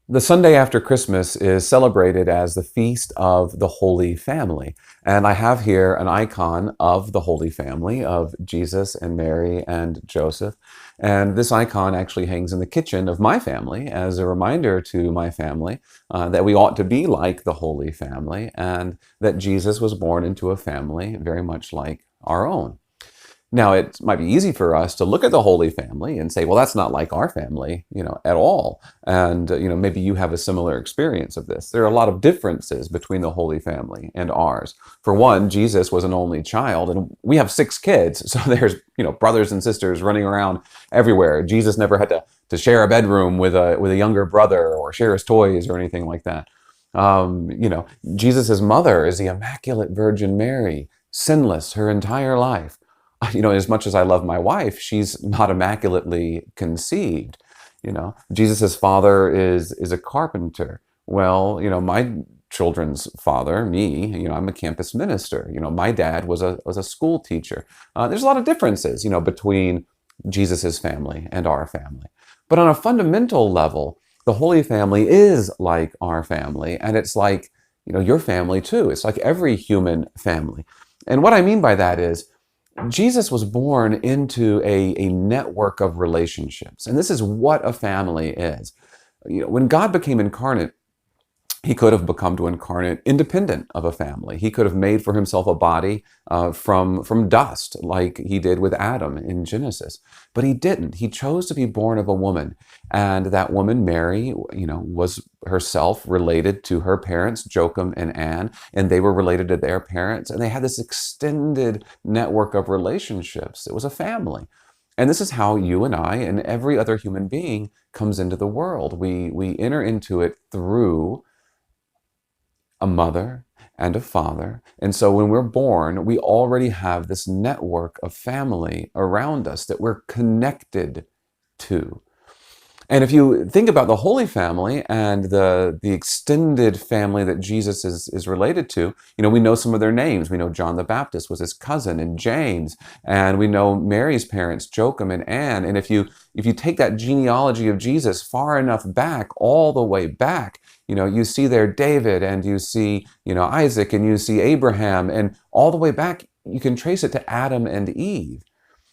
The Sunday after Christmas is celebrated as the Feast of the Holy Family. And I have here an icon of the Holy Family, of Jesus and Mary and Joseph. And this icon actually hangs in the kitchen of my family as a reminder to my family that we ought to be like the Holy Family and that Jesus was born into a family very much like our own. Now, it might be easy for us to look at the Holy Family and say, well, that's not like our family, at all. And, maybe you have a similar experience of this. There are a lot of differences between the Holy Family and ours. For one, Jesus was an only child, and we have 6 kids. So there's, brothers and sisters running around everywhere. Jesus never had to share a bedroom with a younger brother or share his toys or anything like that. Jesus's mother is the Immaculate Virgin Mary, sinless her entire life. As much as I love my wife, she's not immaculately conceived. Jesus's father is a carpenter. Well, my children's father, me, I'm a campus minister. My dad was a school teacher. There's a lot of differences, between Jesus's family and our family. But on a fundamental level, the Holy Family is like our family, and it's like, your family too. It's like every human family. And what I mean by that is, Jesus was born into a network of relationships. And this is what a family is. When God became incarnate, he could have become to incarnate independent of a family. He could have made for himself a body from dust, like he did with Adam in Genesis. But he didn't. He chose to be born of a woman. And that woman, Mary, was herself related to her parents, Joachim and Anne, and they were related to their parents. And they had this extended network of relationships. It was a family. And this is how you and I and every other human being comes into the world. We enter into it through a mother and a father. And so when we're born, we already have this network of family around us that we're connected to. And if you think about the Holy Family and the extended family that Jesus is related to, we know some of their names. We know John the Baptist was his cousin, and James, and we know Mary's parents, Joachim and Anne. And if you take that genealogy of Jesus far enough back, all the way back, you see there David, and you see, Isaac, and you see Abraham, and all the way back, you can trace it to Adam and Eve.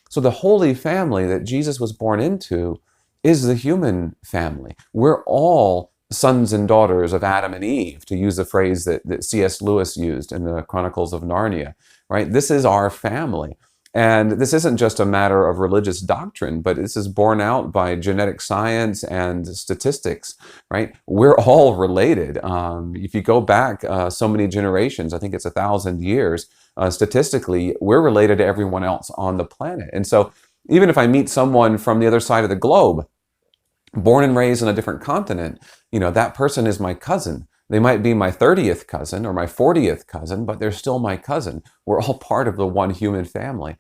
So the Holy Family that Jesus was born into is the human family. We're all sons and daughters of Adam and Eve, to use the phrase that C.S. Lewis used in the Chronicles of Narnia, right? This is our family. And this isn't just a matter of religious doctrine, but this is borne out by genetic science and statistics, right? We're all related. If you go back so many generations, I think it's 1,000 years, statistically, we're related to everyone else on the planet. And so even if I meet someone from the other side of the globe, born and raised on a different continent, that person is my cousin. They might be my 30th cousin or my 40th cousin, but they're still my cousin. We're all part of the one human family.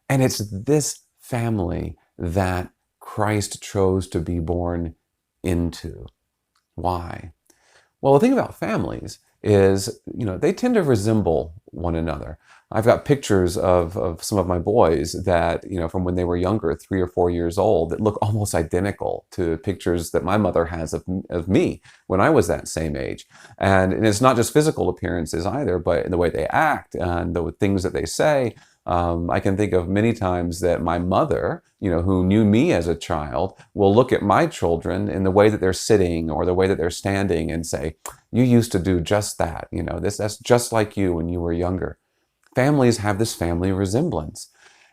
And it's this family that Christ chose to be born into. Why? Well, the thing about families is, they tend to resemble one another. I've got pictures of some of my boys that, from when they were younger, 3 or 4 years old, that look almost identical to pictures that my mother has of me when I was that same age. And it's not just physical appearances either, but in the way they act and the things that they say. I can think of many times that my mother, who knew me as a child, will look at my children in the way that they're sitting or the way that they're standing and say, you used to do just that. That's just like you when you were younger. Families have this family resemblance.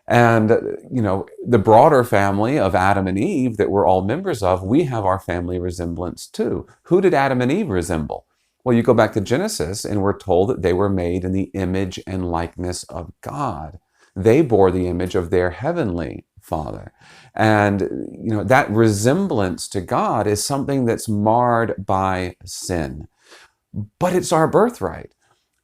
And, the broader family of Adam and Eve that we're all members of, we have our family resemblance too. Who did Adam and Eve resemble? Well, you go back to Genesis and we're told that they were made in the image and likeness of God. They bore the image of their heavenly Father. And, that resemblance to God is something that's marred by sin. But it's our birthright.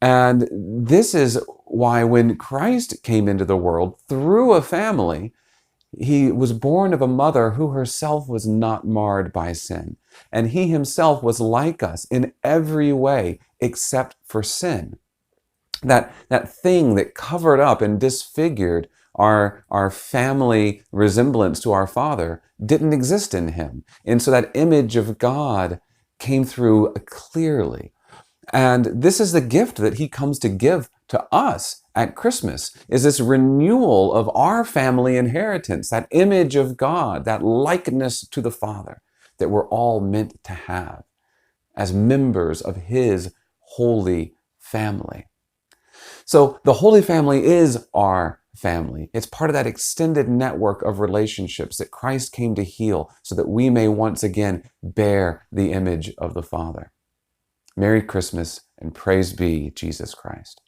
And this is why when Christ came into the world through a family, he was born of a mother who herself was not marred by sin. And he himself was like us in every way except for sin. That thing that covered up and disfigured our family resemblance to our Father didn't exist in him. And so that image of God came through clearly. And this is the gift that he comes to give to us at Christmas, is this renewal of our family inheritance, that image of God, that likeness to the Father that we're all meant to have as members of his holy family. So the Holy Family is our family. It's part of that extended network of relationships that Christ came to heal so that we may once again bear the image of the Father. Merry Christmas and praise be Jesus Christ.